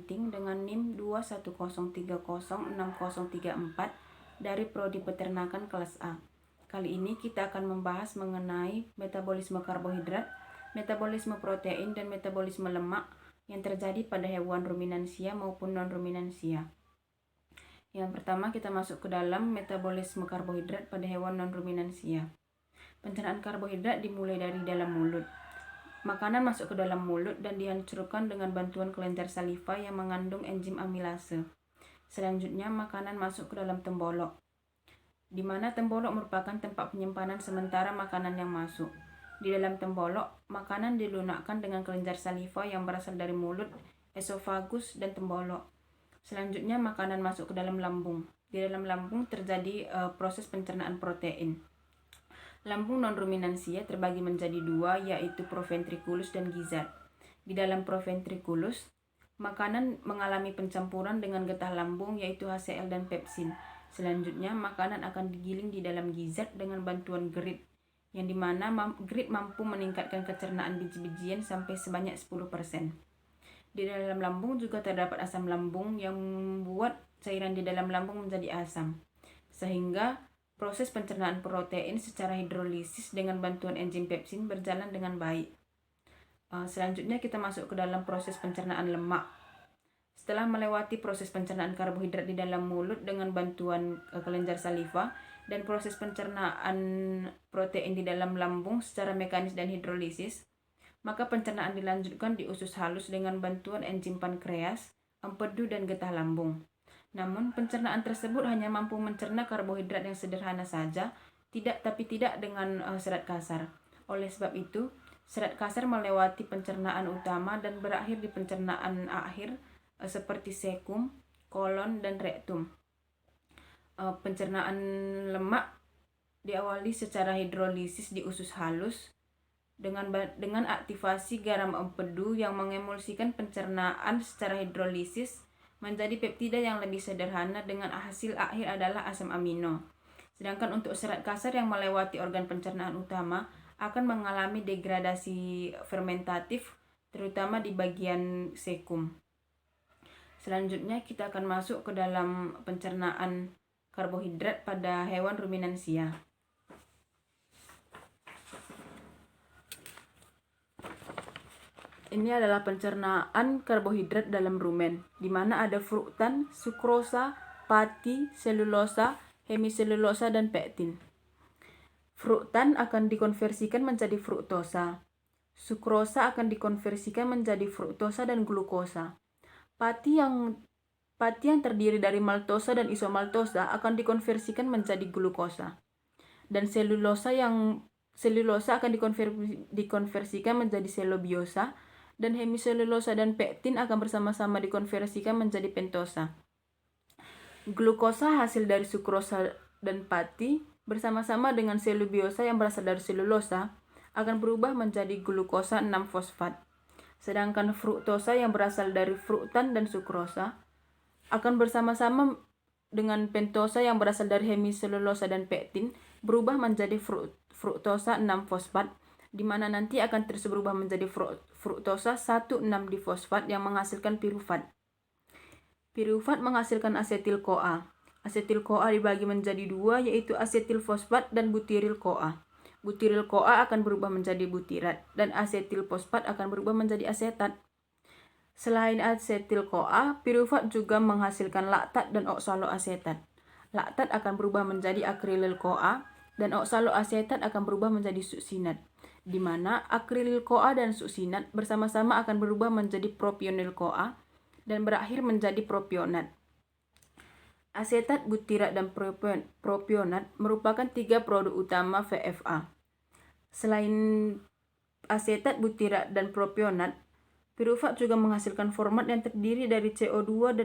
penting dengan NIM 210306034 dari Prodi Peternakan kelas A. Kali ini kita akan membahas mengenai metabolisme karbohidrat, metabolisme protein, dan metabolisme lemak yang terjadi pada hewan ruminansia maupun non-ruminansia. Yang pertama kita masuk ke dalam metabolisme karbohidrat pada hewan non-ruminansia. Pencernaan karbohidrat dimulai dari dalam mulut. Makanan masuk ke dalam mulut dan dihancurkan dengan bantuan kelenjar saliva yang mengandung enzim amilase. Selanjutnya, makanan masuk ke dalam tembolok, di mana tembolok merupakan tempat penyimpanan sementara makanan yang masuk. Di dalam tembolok, makanan dilunakkan dengan kelenjar saliva yang berasal dari mulut, esofagus, dan tembolok. Selanjutnya, makanan masuk ke dalam lambung. Di dalam lambung terjadi proses pencernaan protein. Lambung non-ruminansia terbagi menjadi dua, yaitu proventriculus dan gizzard. Di dalam proventriculus, makanan mengalami pencampuran dengan getah lambung, yaitu HCl dan pepsin. Selanjutnya, makanan akan digiling di dalam gizzard dengan bantuan grid, yang dimana grid mampu meningkatkan kecernaan biji-bijian sampai sebanyak 10%. Di dalam lambung juga terdapat asam lambung yang membuat cairan di dalam lambung menjadi asam, sehingga proses pencernaan protein secara hidrolisis dengan bantuan enzim pepsin berjalan dengan baik. Selanjutnya kita masuk ke dalam proses pencernaan lemak. Setelah melewati proses pencernaan karbohidrat di dalam mulut dengan bantuan kelenjar saliva dan proses pencernaan protein di dalam lambung secara mekanis dan hidrolisis, maka pencernaan dilanjutkan di usus halus dengan bantuan enzim pankreas, empedu, dan getah lambung. Namun, pencernaan tersebut hanya mampu mencerna karbohidrat yang sederhana saja, tapi tidak dengan serat kasar. Oleh sebab itu, serat kasar melewati pencernaan utama dan berakhir di pencernaan akhir seperti sekum, kolon, dan rektum. Pencernaan lemak diawali secara hidrolisis di usus halus dengan aktivasi garam empedu yang mengemulsikan pencernaan secara hidrolisis menjadi peptida yang lebih sederhana dengan hasil akhir adalah asam amino. Sedangkan untuk serat kasar yang melewati organ pencernaan utama akan mengalami degradasi fermentatif, terutama di bagian sekum. Selanjutnya kita akan masuk ke dalam pencernaan karbohidrat pada hewan ruminansia. Ini adalah pencernaan karbohidrat dalam rumen, di mana ada fruktan, sukrosa, pati, selulosa, hemiselulosa, dan pektin. Fruktan akan dikonversikan menjadi fruktosa. Sukrosa akan dikonversikan menjadi fruktosa dan glukosa. Pati yang terdiri dari maltosa dan isomaltosa akan dikonversikan menjadi glukosa. Dan selulosa akan dikonversikan menjadi selobiosa, dan hemiselulosa dan pektin akan bersama-sama dikonversikan menjadi pentosa. Glukosa hasil dari sukrosa dan pati bersama-sama dengan selubiosa yang berasal dari selulosa akan berubah menjadi glukosa 6-fosfat. Sedangkan fruktosa yang berasal dari fruktan dan sukrosa akan bersama-sama dengan pentosa yang berasal dari hemiselulosa dan pektin berubah menjadi fruktosa 6-fosfat, di mana nanti akan terus berubah menjadi fruktosa 1,6-difosfat yang menghasilkan pirufat. Pirufat menghasilkan asetil-CoA. Asetil-CoA dibagi menjadi dua, yaitu asetil-fosfat dan butiril-CoA. Butiril-CoA akan berubah menjadi butirat, dan asetil-fosfat akan berubah menjadi asetat. Selain asetil-CoA, pirufat juga menghasilkan laktat dan oksaloasetat. Laktat akan berubah menjadi akrilil-CoA, dan oksaloasetat akan berubah menjadi suksinat, di mana akrilil-CoA dan suksinat bersama-sama akan berubah menjadi propionil-CoA dan berakhir menjadi propionat. Asetat, butirat, dan propionat merupakan 3 produk utama VFA. Selain asetat, butirat, dan propionat, pirufat juga menghasilkan format yang terdiri dari CO2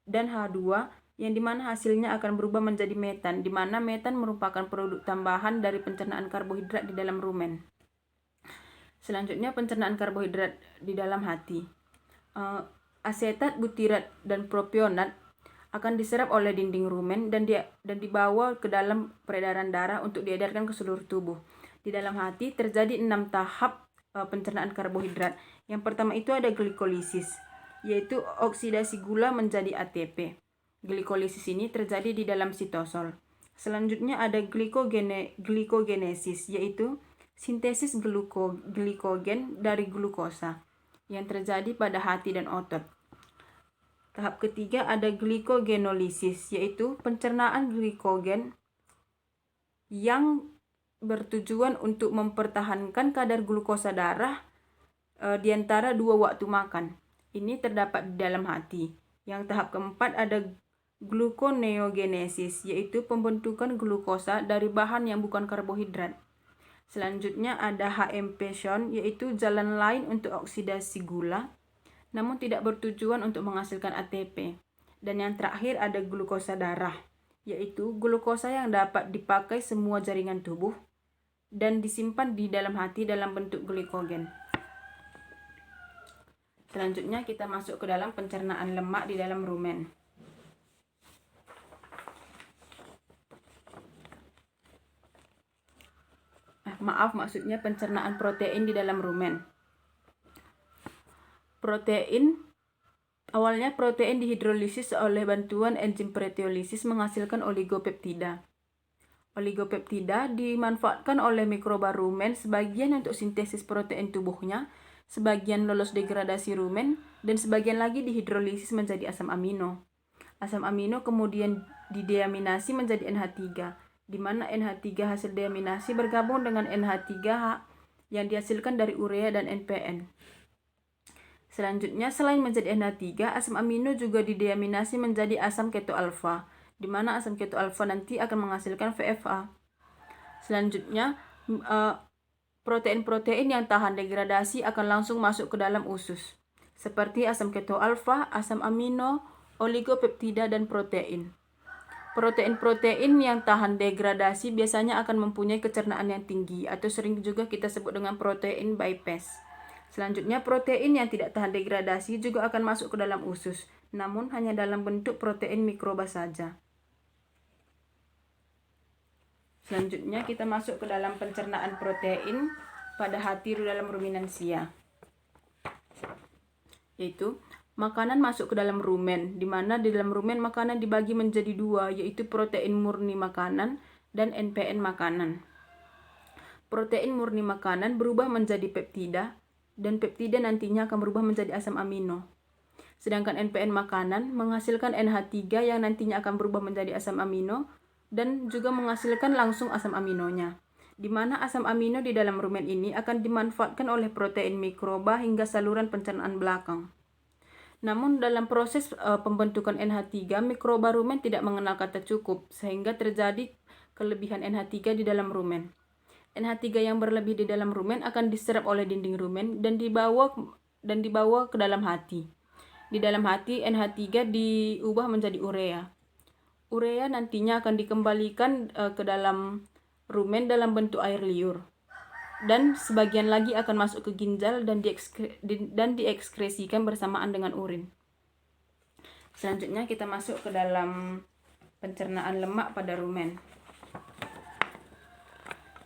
dan H2, yang dimana hasilnya akan berubah menjadi metan, di mana metan merupakan produk tambahan dari pencernaan karbohidrat di dalam rumen. Selanjutnya pencernaan karbohidrat di dalam hati. Asetat, butirat, dan propionat akan diserap oleh dinding rumen dan dibawa ke dalam peredaran darah untuk diedarkan ke seluruh tubuh. Di dalam hati terjadi 6 tahap pencernaan karbohidrat. Yang pertama itu ada glikolisis. yaitu oksidasi gula menjadi ATP. Glikolisis ini terjadi di dalam sitosol. Selanjutnya ada glikogenesis, yaitu sintesis glikogen dari glukosa yang terjadi pada hati dan otot. Tahap ketiga ada glikogenolisis, yaitu pencernaan glikogen yang bertujuan untuk mempertahankan kadar glukosa darah di antara 2 waktu makan. Ini terdapat di dalam hati. Yang tahap keempat ada gluconeogenesis, yaitu pembentukan glukosa dari bahan yang bukan karbohidrat. Selanjutnya ada HMP-tion, yaitu jalan lain untuk oksidasi gula, namun tidak bertujuan untuk menghasilkan ATP. Dan yang terakhir ada glukosa darah, yaitu glukosa yang dapat dipakai semua jaringan tubuh dan disimpan di dalam hati dalam bentuk glikogen. Selanjutnya kita masuk ke dalam pencernaan lemak di dalam rumen. Maksudnya pencernaan protein di dalam rumen. Awalnya protein dihidrolisis oleh bantuan enzim proteolisis menghasilkan oligopeptida. Oligopeptida dimanfaatkan oleh mikroba rumen sebagian untuk sintesis protein tubuhnya, sebagian lolos degradasi rumen, dan sebagian lagi dihidrolisis menjadi asam amino. Asam amino kemudian dideaminasi menjadi NH3, di mana NH3 hasil deaminasi bergabung dengan NH3 yang dihasilkan dari urea dan NPN. Selanjutnya, selain menjadi NH3, asam amino juga dideaminasi menjadi asam ketoalfa, di mana asam ketoalfa nanti akan menghasilkan VFA. Selanjutnya, protein-protein yang tahan degradasi akan langsung masuk ke dalam usus, seperti asam ketoalfa, asam amino, oligopeptida, dan protein. Protein-protein yang tahan degradasi biasanya akan mempunyai kecernaan yang tinggi, atau sering juga kita sebut dengan protein bypass. Selanjutnya, protein yang tidak tahan degradasi juga akan masuk ke dalam usus, namun hanya dalam bentuk protein mikroba saja. Selanjutnya, kita masuk ke dalam pencernaan protein pada hati dalam ruminansia, yaitu makanan masuk ke dalam rumen, di mana di dalam rumen makanan dibagi menjadi 2, yaitu protein murni makanan dan NPN makanan. Protein murni makanan berubah menjadi peptida, dan peptida nantinya akan berubah menjadi asam amino. Sedangkan NPN makanan menghasilkan NH3 yang nantinya akan berubah menjadi asam amino, dan juga menghasilkan langsung asam aminonya, di mana asam amino di dalam rumen ini akan dimanfaatkan oleh protein mikroba hingga saluran pencernaan belakang. Namun dalam proses pembentukan NH3, mikroba rumen tidak mengenal kata cukup, sehingga terjadi kelebihan NH3 di dalam rumen. NH3 yang berlebih di dalam rumen akan diserap oleh dinding rumen dan dibawa ke dalam hati. Di dalam hati, NH3 diubah menjadi urea. Urea nantinya akan dikembalikan ke dalam rumen dalam bentuk air liur, dan sebagian lagi akan masuk ke ginjal dan diekskresikan bersamaan dengan urin. Selanjutnya kita masuk ke dalam pencernaan lemak pada rumen.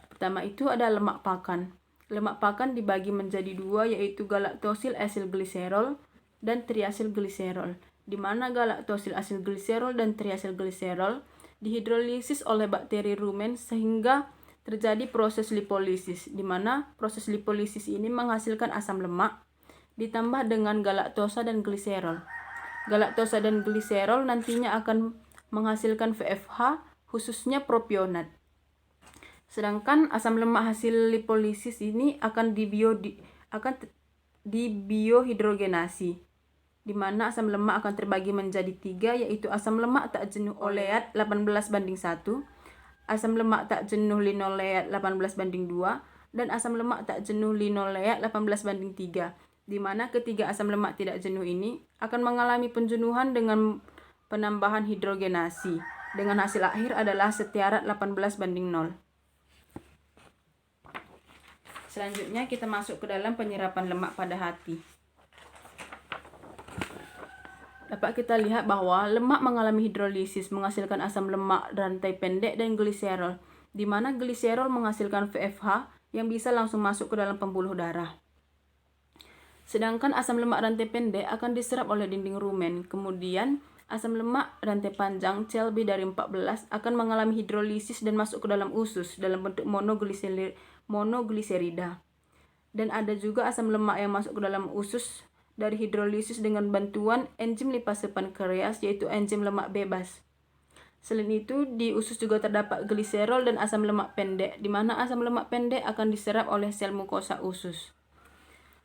Pertama itu ada lemak pakan. Lemak pakan dibagi menjadi 2, yaitu galaktosil asilgliserol dan triasilgliserol, di mana galaktosil asilgliserol dan triasilgliserol dihidrolisis oleh bakteri rumen sehingga terjadi proses lipolisis, di mana proses lipolisis ini menghasilkan asam lemak ditambah dengan galaktosa dan gliserol. Galaktosa dan gliserol nantinya akan menghasilkan VFH, khususnya propionat. Sedangkan asam lemak hasil lipolisis ini akan dibiohidrogenasi, di mana asam lemak akan terbagi menjadi 3, yaitu asam lemak tak jenuh oleat 18:1, asam lemak tak jenuh linoleat 18:2, dan asam lemak tak jenuh linoleat 18:3, di mana ketiga asam lemak tidak jenuh ini akan mengalami penjenuhan dengan penambahan hidrogenasi, dengan hasil akhir adalah setiarat 18:0. Selanjutnya kita masuk ke dalam penyerapan lemak pada hati. Dapat kita lihat bahwa lemak mengalami hidrolisis menghasilkan asam lemak rantai pendek dan gliserol, di mana gliserol menghasilkan VFH yang bisa langsung masuk ke dalam pembuluh darah. Sedangkan asam lemak rantai pendek akan diserap oleh dinding rumen. Kemudian asam lemak rantai panjang CLB dari 14 akan mengalami hidrolisis dan masuk ke dalam usus dalam bentuk monogliserida. Dan ada juga asam lemak yang masuk ke dalam usus dari hidrolisis dengan bantuan enzim lipase pankreas, yaitu enzim lemak bebas. Selain itu, di usus juga terdapat gliserol dan asam lemak pendek, di mana asam lemak pendek akan diserap oleh sel mukosa usus.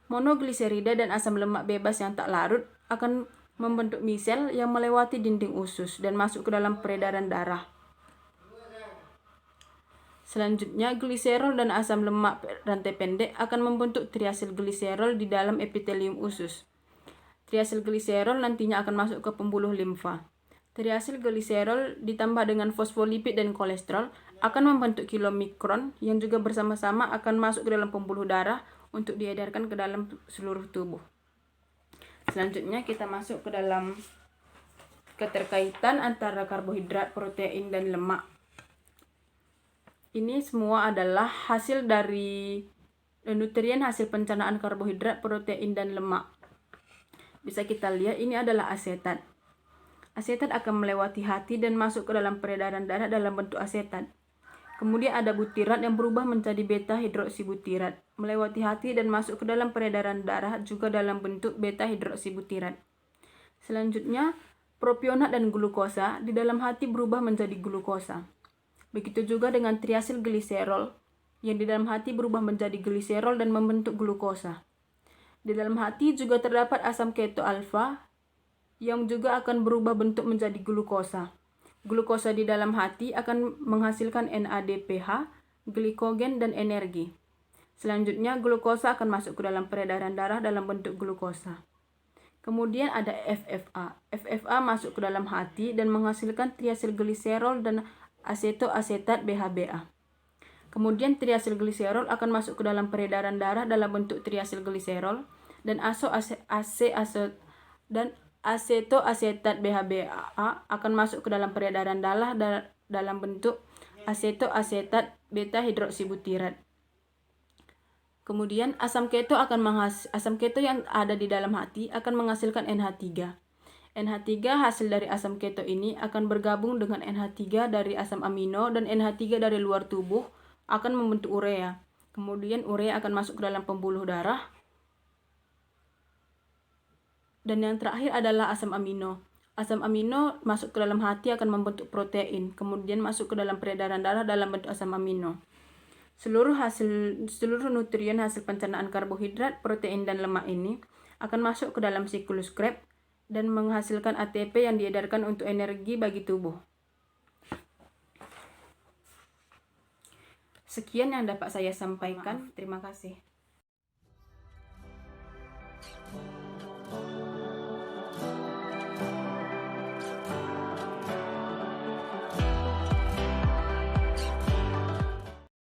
Monogliserida dan asam lemak bebas yang tak larut akan membentuk misel yang melewati dinding usus dan masuk ke dalam peredaran darah. Selanjutnya, gliserol dan asam lemak rantai pendek akan membentuk triasil gliserol di dalam epitelium usus. Triasil gliserol nantinya akan masuk ke pembuluh limfa. Triasil gliserol ditambah dengan fosfolipid dan kolesterol akan membentuk kilomikron yang juga bersama-sama akan masuk ke dalam pembuluh darah untuk diedarkan ke dalam seluruh tubuh. Selanjutnya kita masuk ke dalam keterkaitan antara karbohidrat, protein, dan lemak. Ini semua adalah hasil dari nutrien hasil pencernaan karbohidrat, protein, dan lemak. Bisa kita lihat ini adalah asetat. Asetat akan melewati hati dan masuk ke dalam peredaran darah dalam bentuk asetat. Kemudian ada butirat yang berubah menjadi beta hidroksibutirat, melewati hati dan masuk ke dalam peredaran darah juga dalam bentuk beta hidroksibutirat. Selanjutnya, propionat dan glukosa di dalam hati berubah menjadi glukosa. Begitu juga dengan triasil gliserol yang di dalam hati berubah menjadi gliserol dan membentuk glukosa. Di dalam hati juga terdapat asam keto alfa yang juga akan berubah bentuk menjadi glukosa. Glukosa di dalam hati akan menghasilkan NADPH, glikogen, dan energi. Selanjutnya, glukosa akan masuk ke dalam peredaran darah dalam bentuk glukosa. Kemudian ada FFA. FFA masuk ke dalam hati dan menghasilkan triasil gliserol dan asetoasetat BHBA. Kemudian triasil gliserol akan masuk ke dalam peredaran darah dalam bentuk triasil gliserol dan asetoasetat BHBA akan masuk ke dalam peredaran darah dalam bentuk asetoasetat beta hidroksibutirat. Kemudian asam keto yang ada di dalam hati akan menghasilkan NH3. NH3 hasil dari asam keto ini akan bergabung dengan NH3 dari asam amino dan NH3 dari luar tubuh akan membentuk urea. Kemudian urea akan masuk ke dalam pembuluh darah. Dan yang terakhir adalah asam amino. Asam amino masuk ke dalam hati akan membentuk protein, kemudian masuk ke dalam peredaran darah dalam bentuk asam amino. Seluruh nutrien hasil pencernaan karbohidrat, protein, dan lemak ini akan masuk ke dalam siklus Krebs dan menghasilkan ATP yang diedarkan untuk energi bagi tubuh. Sekian yang dapat saya sampaikan. Terima kasih.